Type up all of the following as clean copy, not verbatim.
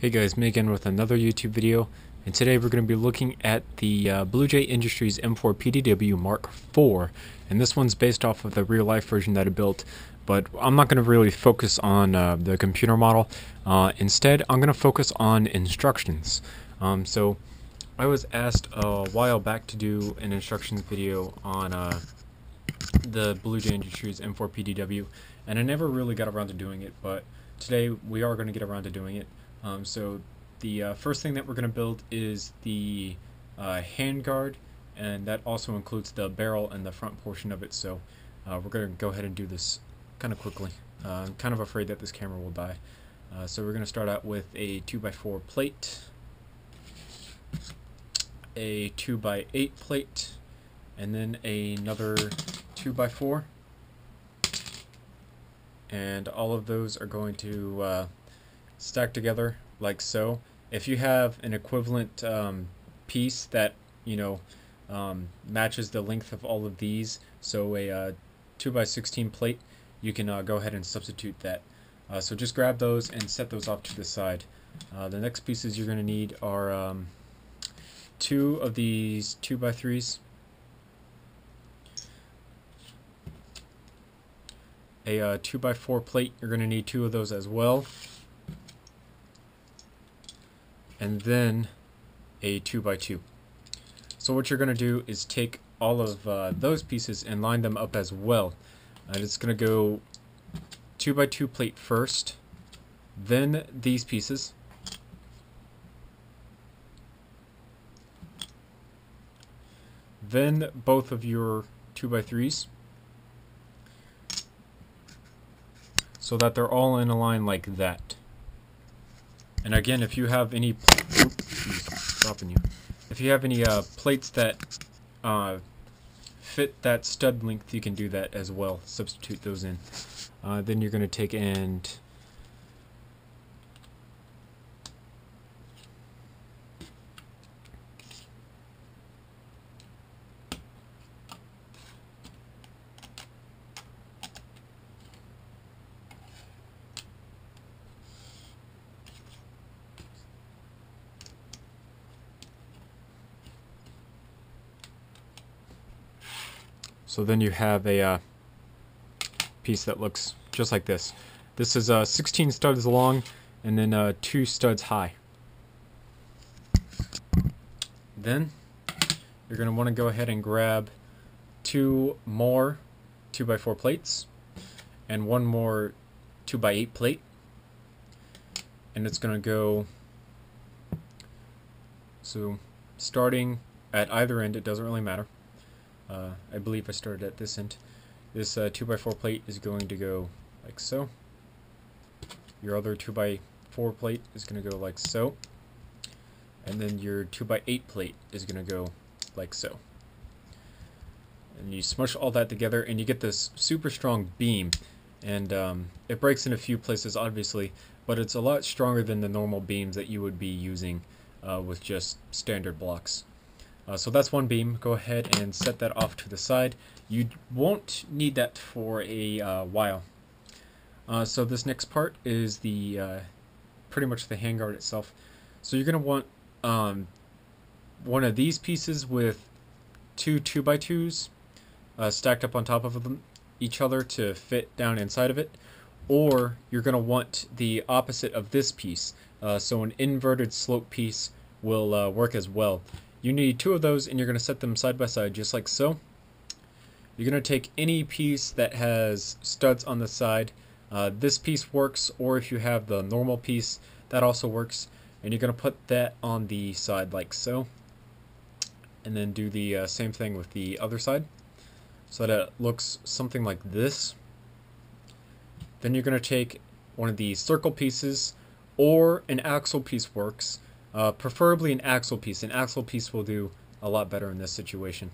Hey guys, me again with another YouTube video, and today we're going to be looking at the BJI Industries M4-PDW Mark IV, and this one's based off of the real life version that I built, but I'm not going to really focus on the computer model. Instead, I'm going to focus on instructions. So I was asked a while back to do an instructions video on the BJI Industries M4-PDW, and I never really got around to doing it, but today we are going to get around to doing it. So the first thing that we're going to build is the handguard, and that also includes the barrel and the front portion of it. So we're going to go ahead and do this kind of quickly. I'm kind of afraid that this camera will die. So we're going to start out with a 2x4 plate, a 2x8 plate, and then another 2x4. And all of those are going to stack together like so. If you have an equivalent piece that matches the length of all of these, so a 2x16 plate, you can go ahead and substitute that. So just grab those and set those off to the side. The next pieces you're going to need are two of these 2x3s, a 2x4 plate, you're going to need two of those as well, and then a 2x2. So what you're going to do is take all of those pieces and line them up as well. And it's going to go 2x2 plate first, then these pieces, then both of your 2x3s, so that they're all in a line like that. And again, if you have any if you have any plates that fit that stud length, you can do that as well. Substitute those in. Then you're going to take and so then you have a piece that looks just like this. This is 16 studs long and then 2 studs high. Then you're going to want to go ahead and grab 2 more 2x4 plates and 1 more 2x8 plate, and it's going to go, so starting at either end, it doesn't really matter. I believe I started at this end. This 2x4 plate is going to go like so. Your other 2x4 plate is going to go like so. And then your 2x8 plate is going to go like so. And you smush all that together and you get this super strong beam. And it breaks in a few places, obviously, but it's a lot stronger than the normal beams that you would be using with just standard blocks. So that's one beam. Go ahead and set that off to the side. You won't need that for a while. So this next part is the pretty much the handguard itself. So you're going to want one of these pieces with 2 2x2s stacked up on top of each other to fit down inside of it, or you're going to want the opposite of this piece. So an inverted slope piece will work as well. You need 2 of those, and you're going to set them side by side just like so. You're going to take any piece that has studs on the side. This piece works, or if you have the normal piece, that also works. And you're going to put that on the side like so. And then do the same thing with the other side, so that it looks something like this. Then you're going to take one of the circle pieces, or an axle piece works. Preferably an axle piece. An axle piece will do a lot better in this situation.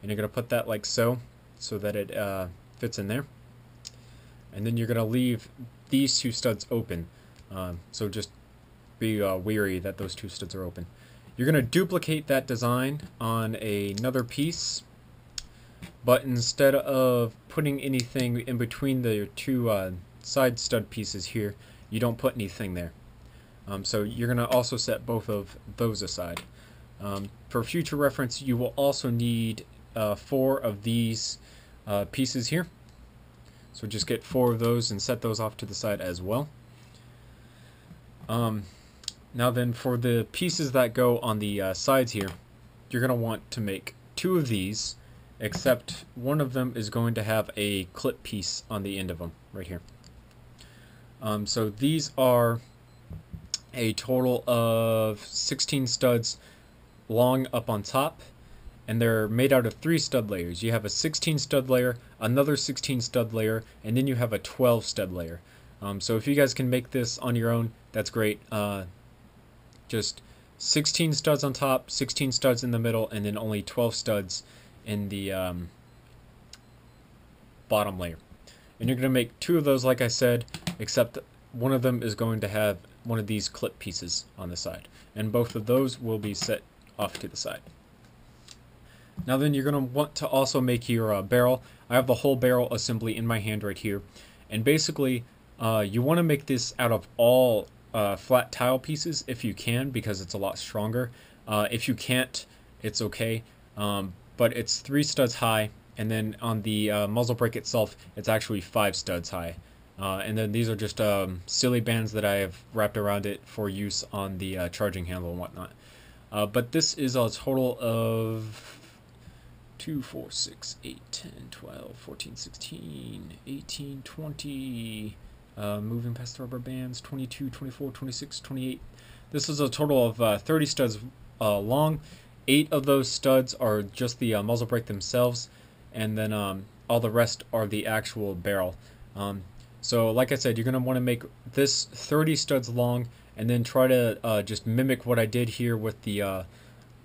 And you're going to put that like so that it fits in there. And then you're going to leave these 2 studs open. So just be wary that those 2 studs are open. You're going to duplicate that design on another piece, but instead of putting anything in between the 2 side stud pieces here, you don't put anything there. So you're going to also set both of those aside. For future reference, you will also need 4 of these pieces here. So just get 4 of those and set those off to the side as well. Now then, for the pieces that go on the sides here, you're going to want to make 2 of these, except one of them is going to have a clip piece on the end of them, right here. So these are a total of 16 studs long up on top, and they're made out of 3 stud layers. You have a 16 stud layer, another 16 stud layer, and then you have a 12 stud layer. So if you guys can make this on your own, that's great. Just 16 studs on top, 16 studs in the middle, and then only 12 studs in the bottom layer. And you're going to make 2 of those, like I said, except one of them is going to have one of these clip pieces on the side. And both of those will be set off to the side. Now then, you're going to want to also make your barrel. I have the whole barrel assembly in my hand right here. And basically, you want to make this out of all flat tile pieces if you can, because it's a lot stronger. If you can't, it's okay. But it's 3 studs high, and then on the muzzle brake itself, it's actually 5 studs high. And then these are just silly bands that I have wrapped around it for use on the charging handle and whatnot. But this is a total of 2, 4, 6, 8, 10, 12, 14, 16, 18, 20, moving past the rubber bands, 22, 24, 26, 28. This is a total of 30 studs long. 8 of those studs are just the muzzle brake themselves, and then all the rest are the actual barrel. So like I said, you're going to want to make this 30 studs long, and then try to just mimic what I did here with the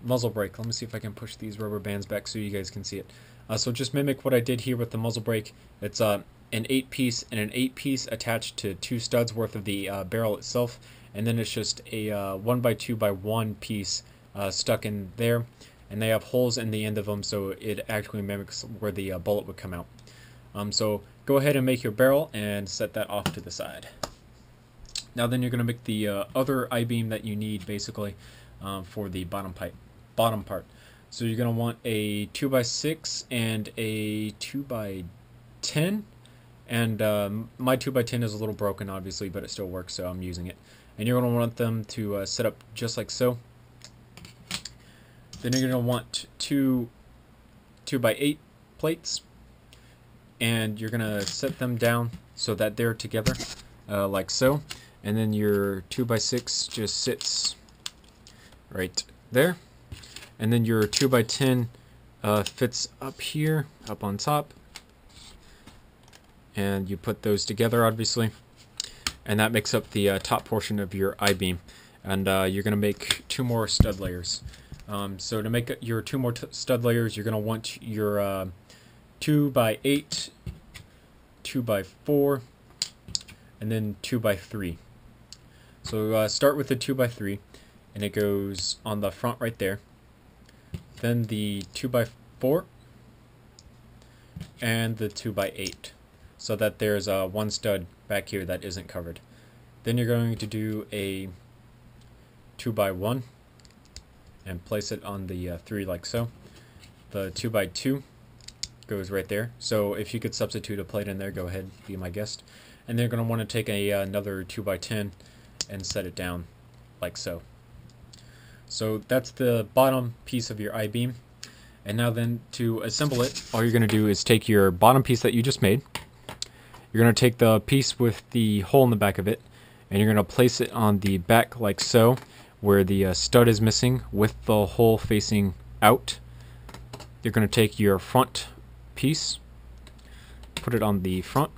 muzzle brake. Let me see if I can push these rubber bands back so you guys can see it. So just mimic what I did here with the muzzle brake. It's an 8-piece and an 8-piece attached to 2 studs worth of the barrel itself, and then it's just a 1x2x1 piece stuck in there, and they have holes in the end of them, so it actually mimics where the bullet would come out. So go ahead and make your barrel and set that off to the side. Now then, you're going to make the other I-beam that you need basically for the bottom part. So you're going to want a 2x6 and a 2x10, and my 2x10 is a little broken obviously, but it still works, so I'm using it. And you're going to want them to set up just like so. Then you're going to want 2 2x8 plates, and you're going to set them down so that they're together like so. And then your 2x6 just sits right there. And then your 2x10 fits up here, up on top. And you put those together, obviously. And that makes up the top portion of your I-beam. And you're going to make 2 more stud layers. So to make your 2 more stud layers, you're going to want your 2x8, 2x4, and then 2x3. So start with the 2x3, and it goes on the front right there. Then the 2x4 and the 2x8, so that there's 1 stud back here that isn't covered. Then you're going to do a 2x1 and place it on the 3 like so. The 2x2 goes right there. So if you could substitute a plate in there, go ahead, be my guest. And they're going to want to take another 2x10 and set it down like so. So that's the bottom piece of your I-beam. And now then, to assemble it, all you're going to do is take your bottom piece that you just made. You're going to take the piece with the hole in the back of it, and you're going to place it on the back like so, where the stud is missing with the hole facing out. You're going to take your front piece, put it on the front,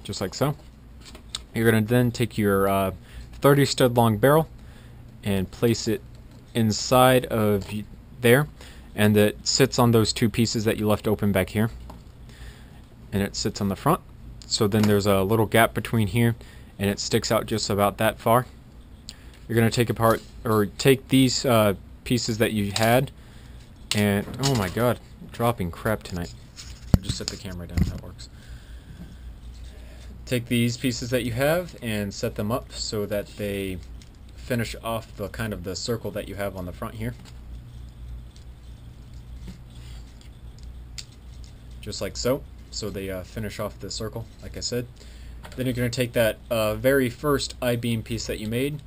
just like so. You're going to then take your 30 stud long barrel and place it inside of there, and it sits on those 2 pieces that you left open back here, and it sits on the front. So then there's a little gap between here, and it sticks out just about that far. You're going to take apart, or take these pieces that you had, and oh my god, I'm dropping crap tonight. I'll just set the camera down, that works. Take these pieces that you have and set them up so that they finish off the kind of the circle that you have on the front here. Just like so. So they finish off the circle, like I said. Then you're going to take that very first I-beam piece that you made,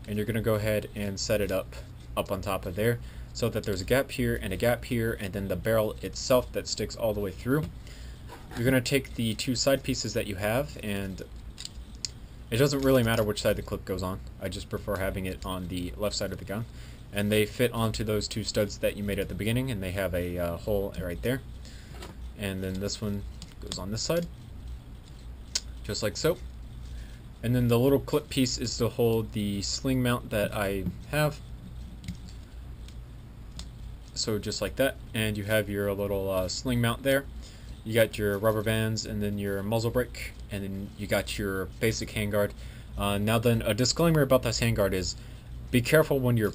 and you're going to go ahead and set it up on top of there, so that there's a gap here, and then the barrel itself that sticks all the way through. You're going to take the two side pieces that you have, and it doesn't really matter which side the clip goes on. I just prefer having it on the left side of the gun. And they fit onto those two studs that you made at the beginning, and they have a hole right there. And then this one goes on this side, just like so. And then the little clip piece is to hold the sling mount that I have. So just like that, and you have your little sling mount there. You got your rubber bands, and then your muzzle brake, and then you got your basic handguard. Now then, a disclaimer about this handguard is, be careful when you're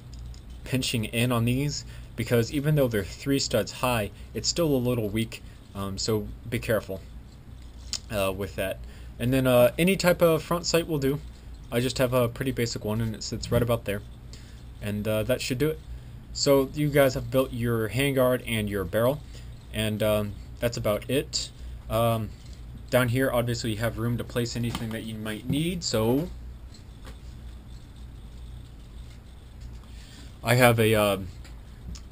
pinching in on these, because even though they're 3 studs high, it's still a little weak, so be careful with that. And then any type of front sight will do. I just have a pretty basic one, and it sits right about there. And that should do it. So you guys have built your handguard and your barrel, and that's about it. Down here, obviously, you have room to place anything that you might need. So I have a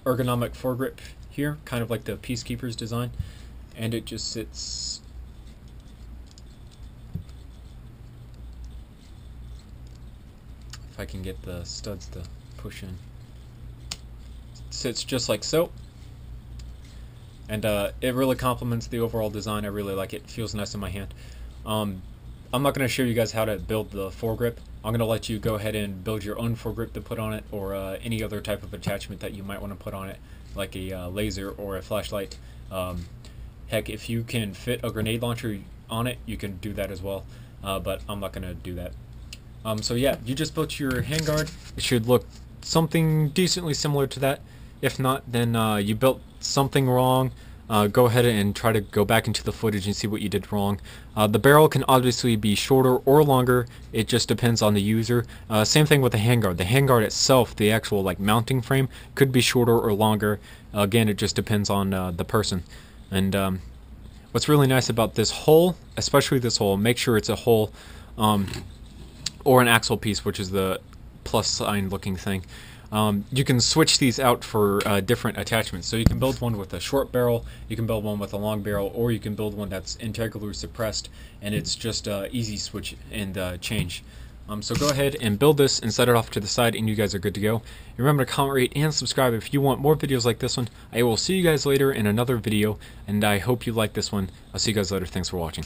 ergonomic foregrip here, kind of like the Peacekeeper's design, and it just sits if I can get the studs to push in. Sits just like so, and it really complements the overall design. I really like it. It feels nice in my hand. I'm not going to show you guys how to build the foregrip. I'm going to let you go ahead and build your own foregrip to put on it, or any other type of attachment that you might want to put on it, like a laser or a flashlight. Heck, if you can fit a grenade launcher on it, you can do that as well, but I'm not going to do that. So yeah, you just built your handguard. It should look something decently similar to that. If not, then you built something wrong. Go ahead and try to go back into the footage and see what you did wrong. The barrel can obviously be shorter or longer. It just depends on the user. Same thing with the handguard. The handguard itself, the actual like mounting frame, could be shorter or longer. Again, it just depends on the person. And what's really nice about this hole, especially this hole, make sure it's a hole or an axle piece, which is the plus sign looking thing. You can switch these out for different attachments. So you can build one with a short barrel, you can build one with a long barrel, or you can build one that's integrally suppressed, and it's just easy switch and change. So go ahead and build this and set it off to the side, and you guys are good to go. Remember to comment, rate, and subscribe if you want more videos like this one. I will see you guys later in another video, and I hope you like this one. I'll see you guys later. Thanks for watching.